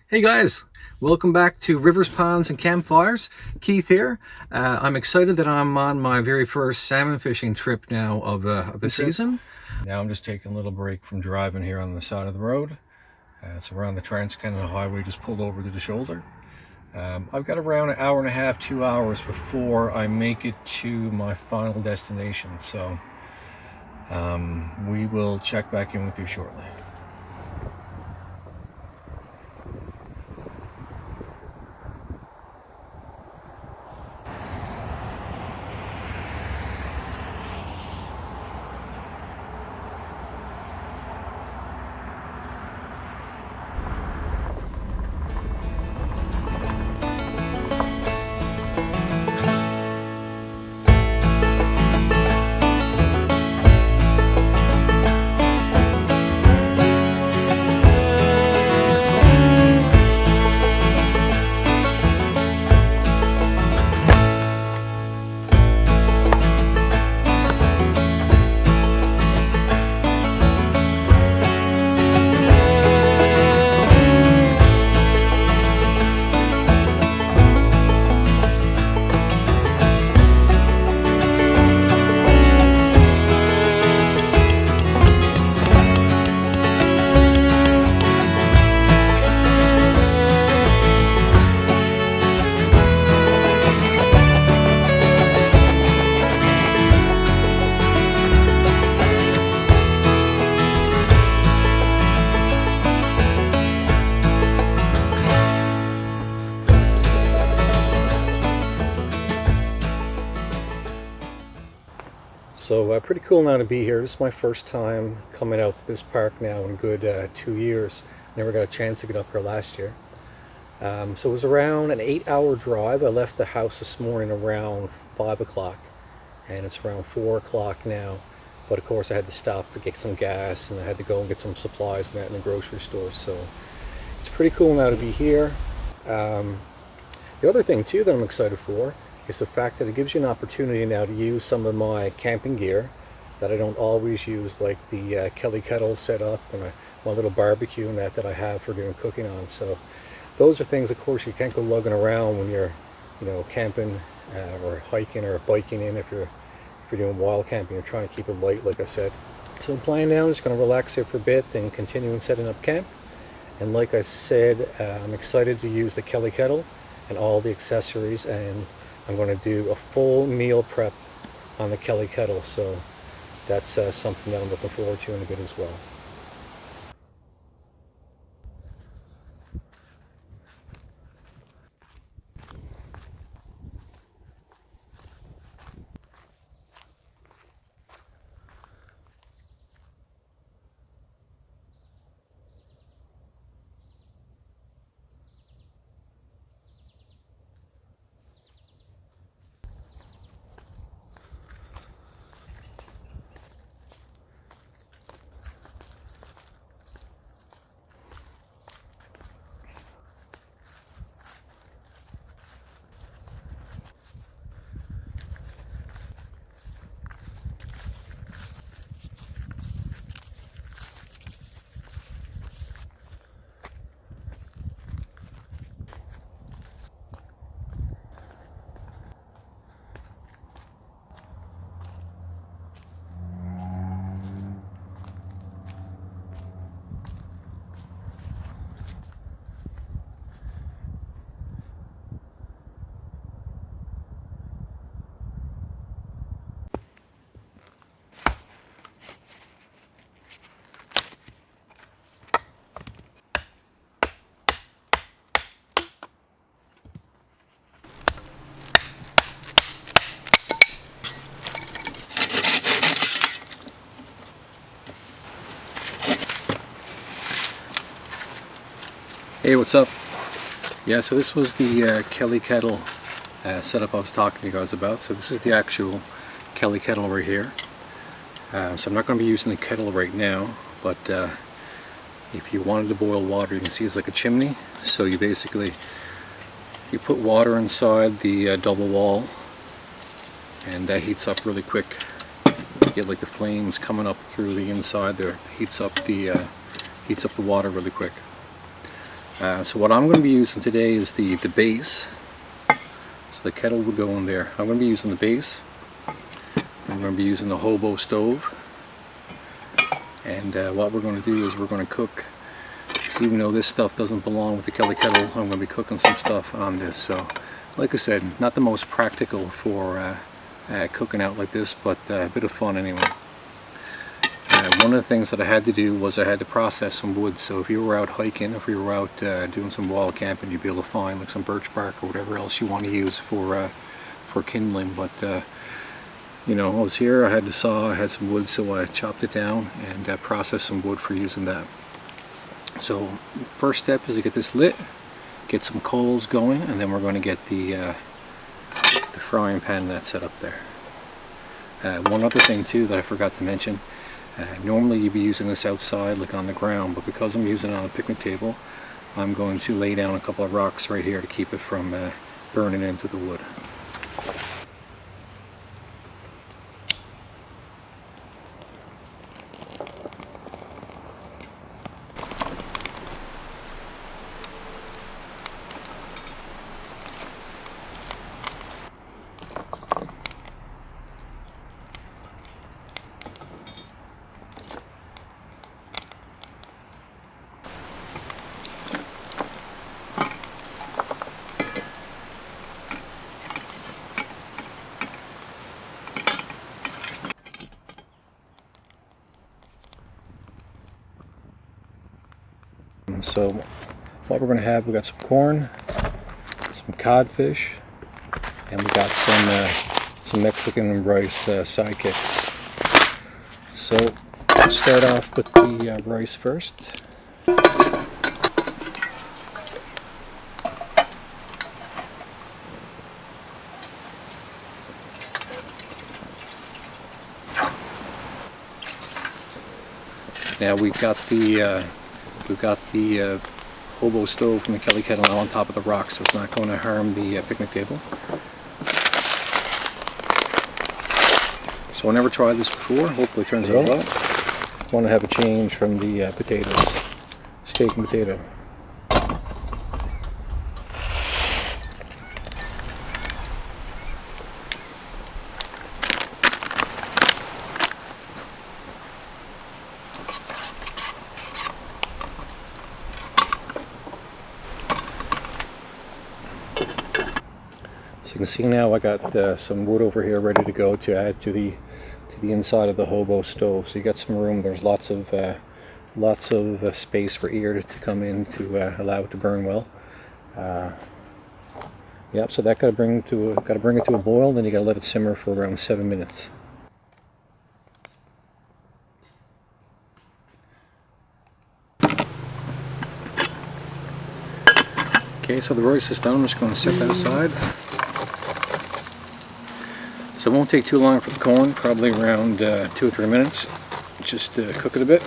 Hey guys, welcome back to Rivers, Ponds, and Campfires. Keith here. I'm excited that I'm on my very first salmon fishing trip now of the season. Now I'm just taking a little break from driving here on the side of the road. So we're on the Trans-Canada Highway, just pulled over to the shoulder. I've got around an hour and a half, 2 hours before I make it to my final destination. So we will check back in with you shortly. So pretty cool now to be here. This is my first time coming out this park now in a good 2 years. Never got a chance to get up here last year. So it was around an 8-hour drive. I left the house this morning around 5 o'clock and it's around 4 o'clock now. But of course I had to stop to get some gas and I had to go and get some supplies and that in the grocery store. So it's pretty cool now to be here. The other thing too that I'm excited for is the fact that it gives you an opportunity now to use some of my camping gear that I don't always use, like the Kelly Kettle setup and my little barbecue and that I have for doing cooking on. So those are things, of course, you can't go lugging around when you're, camping or hiking or biking in. If you're doing wild camping, you're trying to keep it light, like I said. So I'm planning now, I'm just going to relax here for a bit and continue setting up camp. And like I said, I'm excited to use the Kelly Kettle and all the accessories, and I'm going to do a full meal prep on the Kelly Kettle, so that's something that I'm looking forward to in a bit as well. Hey, what's up? Yeah, so this was the Kelly Kettle setup I was talking to you guys about. So this is the actual Kelly Kettle right here. So I'm not going to be using the kettle right now, but if you wanted to boil water, you can see it's like a chimney. So you basically, you put water inside the double wall, and that heats up really quick. You get like the flames coming up through the inside there. Heats up the water really quick. So what I'm going to be using today is the base. So the kettle would go in there. I'm going to be using the base. I'm going to be using the hobo stove. And what we're going to do is we're going to cook, even though this stuff doesn't belong with the Kelly Kettle, I'm going to be cooking some stuff on this. So like I said, not the most practical for cooking out like this, but a bit of fun anyway. One of the things that I had to do was I had to process some wood. So if you were out hiking, if you were out doing some wild camping, you'd be able to find like some birch bark or whatever else you want to use for kindling. But you know, I was here, I had to saw, I had some wood, so I chopped it down and processed some wood for using that. So first step is to get this lit, get some coals going, and then we're going to get the frying pan that's set up there. One other thing too that I forgot to mention, normally you'd be using this outside like on the ground, but because I'm using it on a picnic table, I'm going to lay down a couple of rocks right here to keep it from burning into the wood. So what we're going to have, we got some corn, some codfish, and we got some Mexican rice sidekicks. So we'll start off with the rice first. Now we've got the hobo stove from the Kelly Kettle on top of the rock, so it's not going to harm the picnic table. So I never tried this before. Hopefully it turns out well. I want to have a change from the potatoes, steak and potato. You can see now I got some wood over here ready to go to add to the inside of the hobo stove. So you got some room. There's lots of space for air to come in to allow it to burn well. Yep. So that got to bring it to a boil. Then you got to let it simmer for around 7 minutes. Okay, so the rice is done. I'm just going to set that aside. So it won't take too long for the corn, probably around 2 or 3 minutes. Just cook it a bit.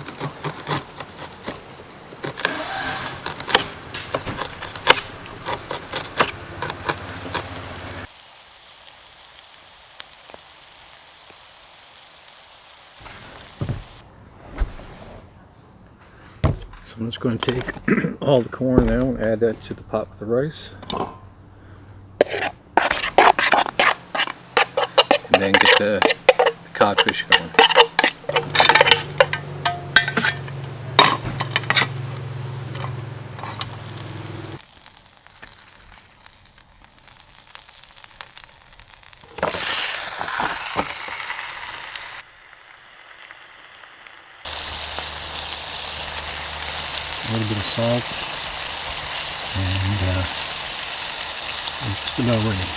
So I'm just going to take all the corn now and add that to the pot with the rice. And then get the codfish going. A little bit of salt, and we're just about ready.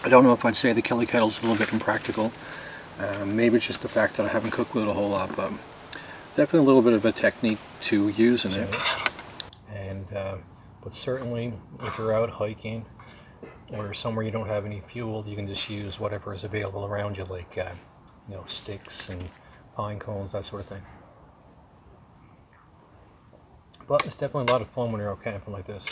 I don't know if I'd say the Kelly Kettle's a little bit impractical. Maybe it's just the fact that I haven't cooked with it a whole lot, but definitely a little bit of a technique to use in it. And but certainly, if you're out hiking, or somewhere you don't have any fuel, you can just use whatever is available around you, like sticks and pine cones, that sort of thing. But it's definitely a lot of fun when you're out camping like this.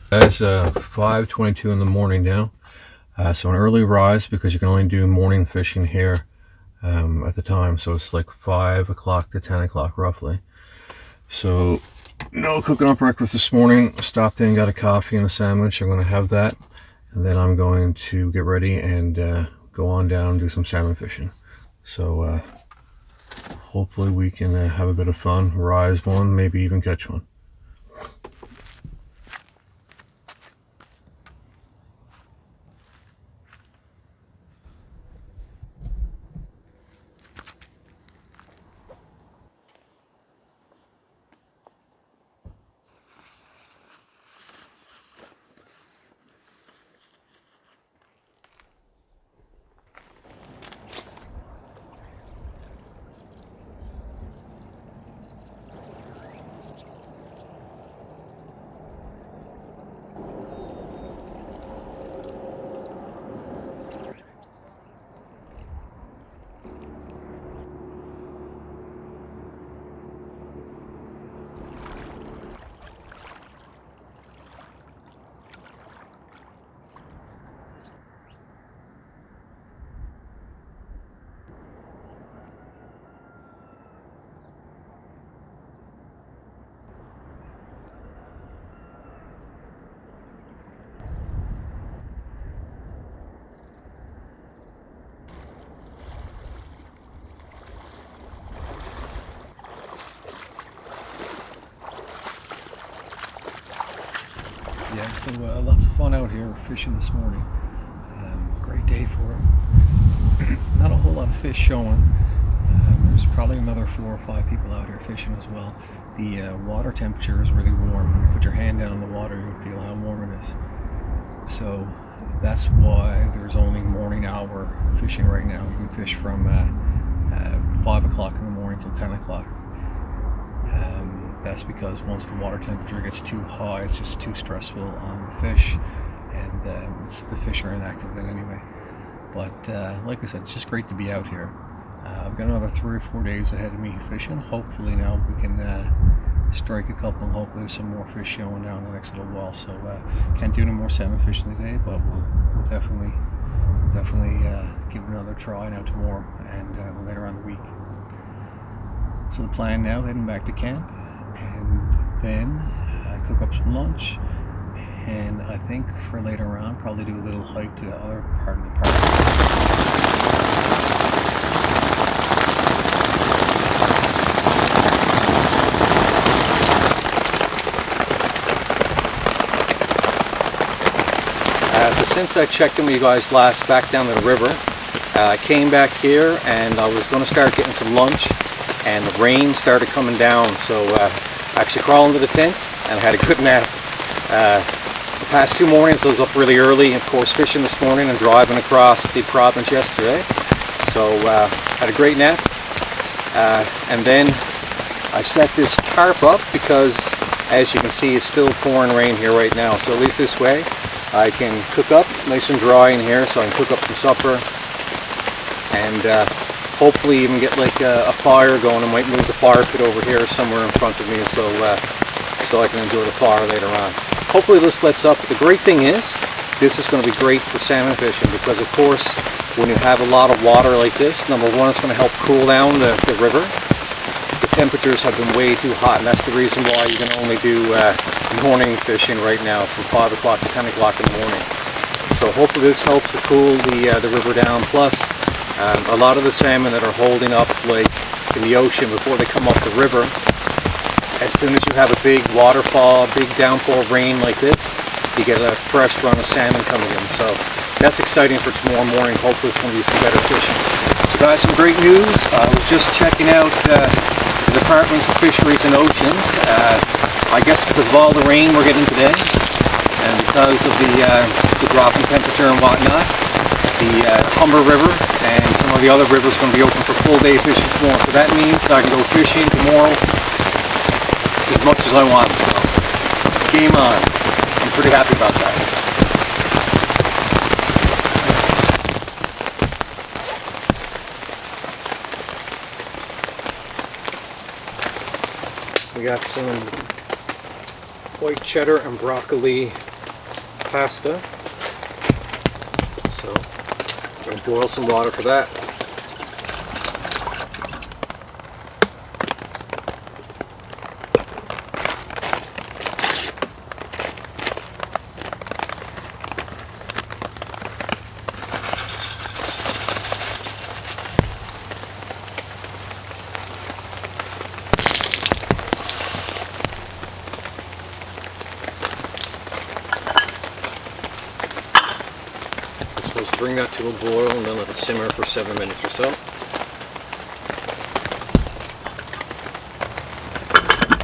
It's 5:22 in the morning now, so an early rise because you can only do morning fishing here at the time, so it's like 5 o'clock to 10 o'clock roughly. So no cooking up breakfast this morning. Stopped in, got a coffee and a sandwich. I'm going to have that, and then I'm going to get ready and go on down and do some salmon fishing. So hopefully we can have a bit of fun, rise one, maybe even catch one. Yeah, so lots of fun out here fishing this morning. Great day for it. Not a whole lot of fish showing. There's probably another 4 or 5 people out here fishing as well. The water temperature is really warm. When you put your hand down in the water, you feel how warm it is. So that's why there's only morning hour fishing right now. You can fish from 5 o'clock in the morning till 10 o'clock. That's because once the water temperature gets too high, it's just too stressful on the fish, and the fish are inactive then anyway. But like I said, it's just great to be out here. I've got another 3 or 4 days ahead of me fishing. Hopefully now we can strike a couple, and hopefully there's some more fish showing down the next little while. So can't do any more salmon fishing today, but we'll definitely give it another try now tomorrow and later on in the week. So the plan now, heading back to camp, and then cook up some lunch, and I think for later on probably do a little hike to the other part of the park. So since I checked in with you guys last back down the river, I came back here and I was going to start getting some lunch, and the rain started coming down, so I actually crawled into the tent and I had a good nap. The past 2 mornings I was up really early, of course fishing this morning and driving across the province yesterday, so had a great nap, and then I set this tarp up because, as you can see, it's still pouring rain here right now, so at least this way I can cook up nice and dry in here, so I can cook up some supper and hopefully even get like a fire going. I might move the fire pit over here somewhere in front of me so I can enjoy the fire later on. Hopefully this lets up. The great thing is this is going to be great for salmon fishing because, of course, when you have a lot of water like this, number one, it's going to help cool down the river. The temperatures have been way too hot, and that's the reason why you can only do morning fishing right now from 5 o'clock to 10 o'clock in the morning. So hopefully this helps to cool the river down. Plus a lot of the salmon that are holding up like in the ocean before they come off the river, as soon as you have a big waterfall, big downpour of rain like this, you get a fresh run of salmon coming in. So that's exciting for tomorrow morning. Hopefully it's going to be some better fishing. So guys, some great news. I was just checking out the Departments of Fisheries and Oceans. I guess because of all the rain we're getting today, and because of the drop in temperature and whatnot, the Humber River and some of the other rivers are going to be open for full day fishing tomorrow. So that means that I can go fishing tomorrow as much as I want. So game on. I'm pretty happy about that. We got some white cheddar and broccoli pasta. So I'm going to boil some water for that. Bring that to a boil and then let it simmer for 7 minutes or so.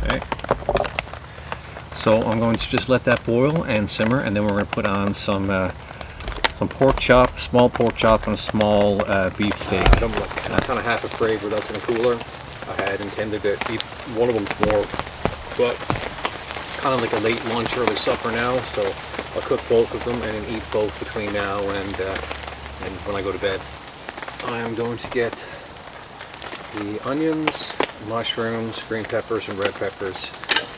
Okay. So I'm going to just let that boil and simmer, and then we're going to put on some pork chop, small pork chop, and a small beef steak. I'm kind of half afraid with us in a cooler. I had intended to eat one of them tomorrow, but it's kind of like a late lunch, early supper now, so I'll cook both of them and then eat both between now and when I go to bed. I am going to get the onions, mushrooms, green peppers, and red peppers.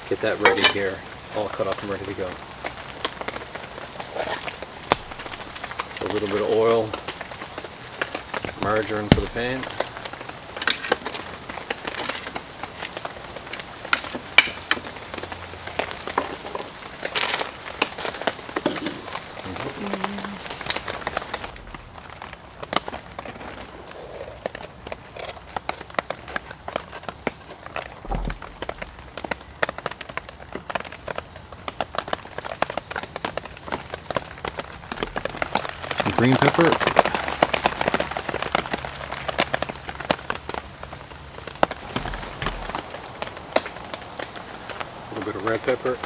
Get that ready here, all cut up and ready to go. A little bit of oil, margarine for the pan. Green pepper, a little bit of red pepper,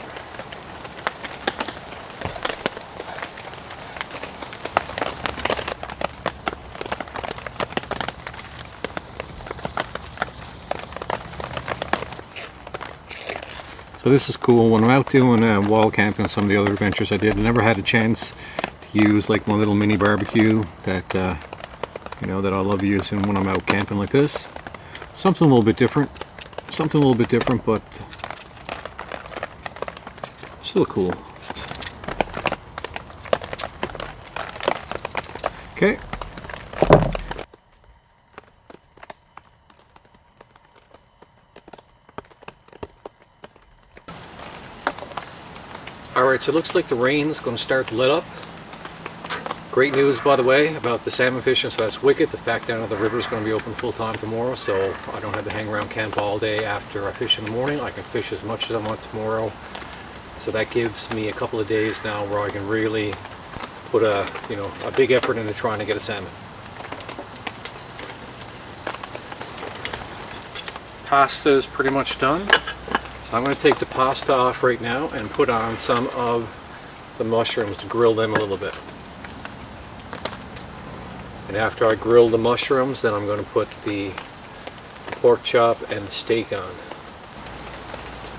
so this is cool. When I'm out doing wall camping and some of the other adventures I did, I never had a chance use like one little mini barbecue that you know, that I love using when I'm out camping like this. Something a little bit different. Something a little bit different, but still cool. Okay. Alright, so it looks like the rain's going to start to let up. Great news, by the way, about the salmon fishing, so that's wicked. The fact down at the river is going to be open full time tomorrow, so I don't have to hang around camp all day after I fish in the morning. I can fish as much as I want tomorrow. So that gives me a couple of days now where I can really put a big effort into trying to get a salmon. Pasta is pretty much done. So I'm going to take the pasta off right now and put on some of the mushrooms to grill them a little bit. And after I grill the mushrooms, then I'm going to put the pork chop and the steak on.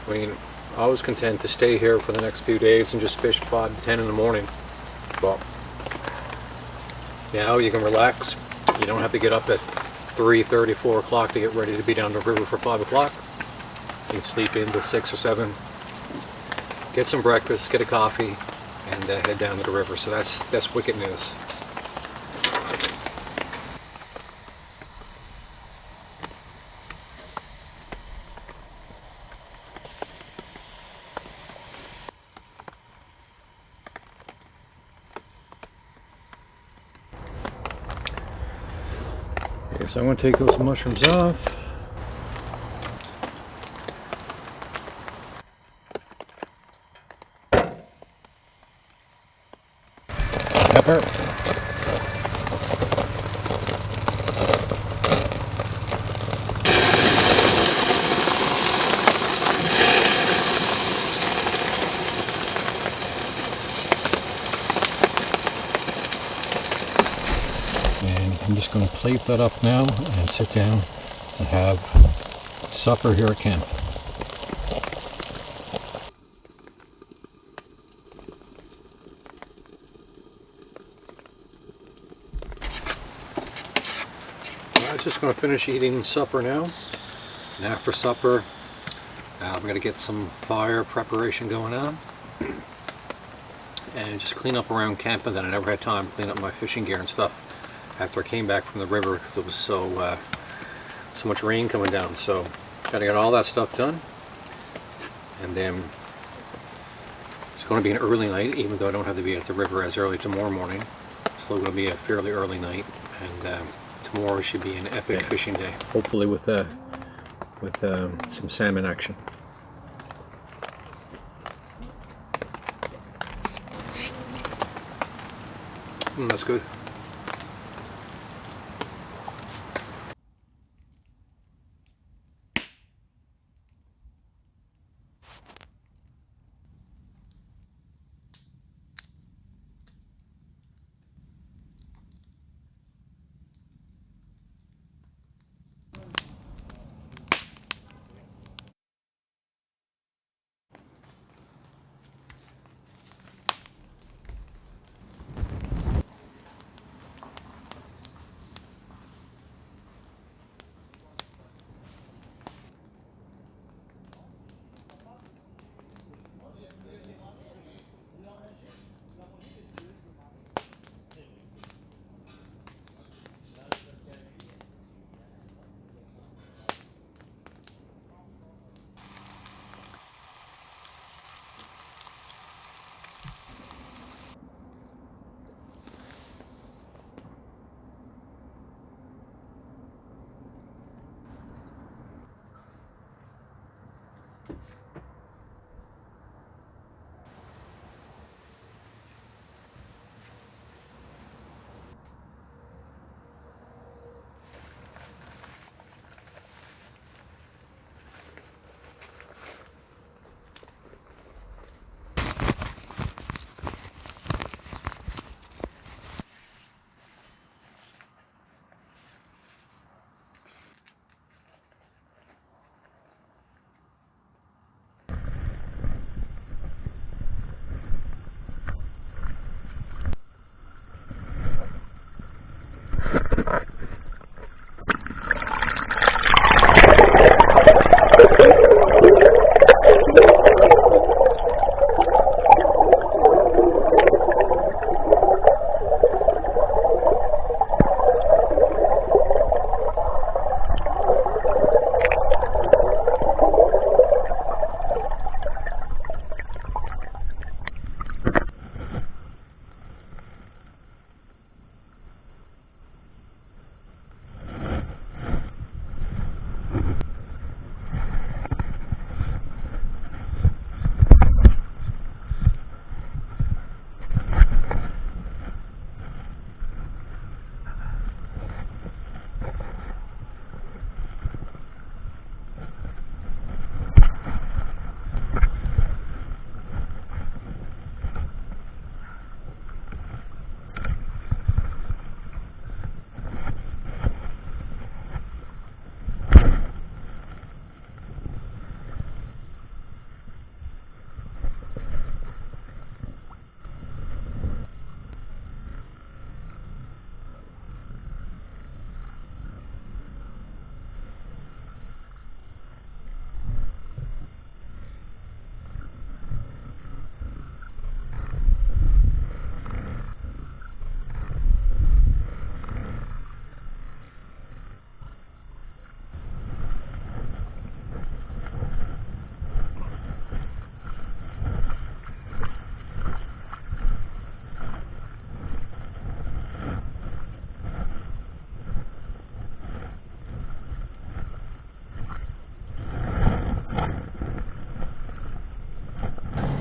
I mean, I was content to stay here for the next few days and just fish 5 to 10 in the morning. But now you can relax. You don't have to get up at 3:30, 4 o'clock to get ready to be down the river for 5 o'clock. You can sleep in till 6 or 7, get some breakfast, get a coffee, and head down to the river. So that's wicked news. Okay, so I'm going to take those mushrooms off. Pepper. And I'm just going to plate that up now and sit down and have supper here at camp. I was just going to finish eating supper now, and after supper I'm going to get some fire preparation going on and just clean up around camp. And then I never had time to clean up my fishing gear and stuff after I came back from the river because it was so much rain coming down. So got to get all that stuff done, and then it's going to be an early night, even though I don't have to be at the river as early tomorrow morning. It's still going to be a fairly early night, and tomorrow should be an epic fishing day, hopefully with some salmon action. That's good.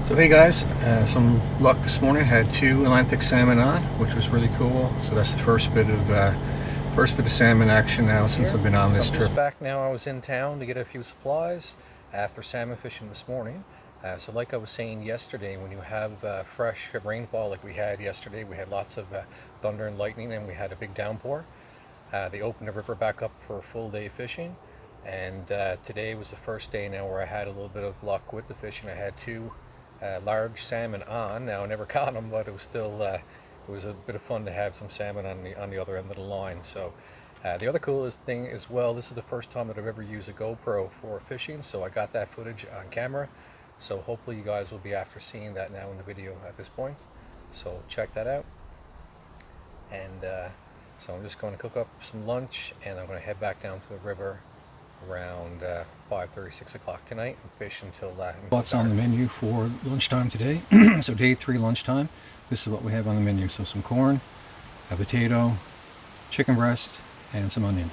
So hey guys, some luck this morning. Had 2 Atlantic salmon on, which was really cool. So that's the first bit of salmon action now since I've been on this trip. Just back now. I was in town to get a few supplies after salmon fishing this morning. So like I was saying yesterday, when you have fresh rainfall like we had yesterday, we had lots of thunder and lightning, and we had a big downpour. They opened the river back up for a full day fishing, and today was the first day now where I had a little bit of luck with the fishing. I had 2 large salmon on. Now I never caught them, but it was still it was a bit of fun to have some salmon on the other end of the line. So the other coolest thing as well, this is the first time that I've ever used a GoPro for fishing, so I got that footage on camera. So hopefully you guys will be after seeing that now in the video at this point. So check that out. And so I'm just going to cook up some lunch, and I'm going to head back down to the river around 5:30, 6 o'clock tonight and fish until what's on the menu for lunchtime today. So day 3 lunchtime, this is what we have on the menu. So some corn, a potato, chicken breast, and some onion.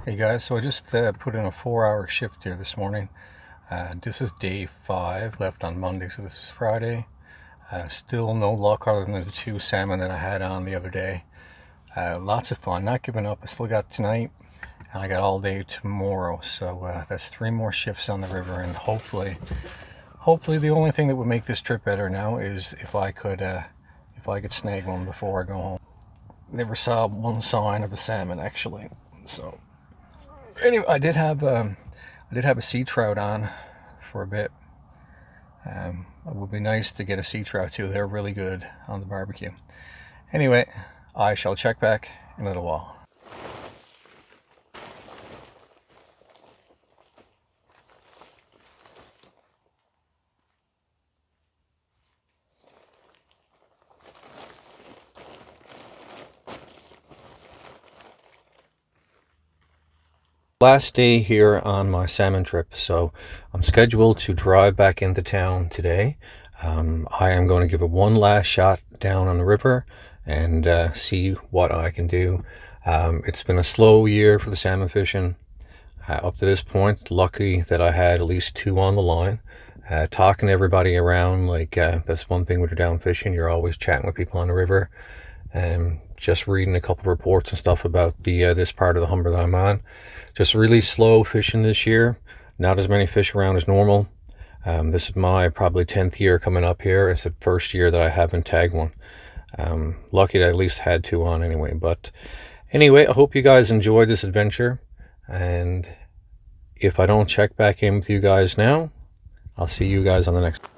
Hey guys, so I just put in a 4-hour shift here this morning. This is day 5, left on Monday, so this is Friday. Still no luck other than the 2 salmon that I had on the other day. Lots of fun, not giving up. I still got tonight, and I got all day tomorrow. So that's 3 more shifts on the river, and hopefully the only thing that would make this trip better now is if I could snag one before I go home. Never saw one sign of a salmon actually, so. Anyway, I did have a sea trout on for a bit. It would be nice to get a sea trout too. They're really good on the barbecue. Anyway, I shall check back in a little while. Last day here on my salmon trip, so I'm scheduled to drive back into town today. I am going to give it one last shot down on the river and see what I can do. It's been a slow year for the salmon fishing up to this point. Lucky that I had at least 2 on the line. Talking to everybody around, like that's one thing when you're down fishing, you're always chatting with people on the river, and just reading a couple of reports and stuff about the this part of the Humber that I'm on. Just really slow fishing this year. Not as many fish around as normal. This is my probably 10th year coming up here. It's the first year that I haven't tagged one. Lucky that I at least had 2 on anyway. But anyway, I hope you guys enjoyed this adventure. And if I don't check back in with you guys now, I'll see you guys on the next one.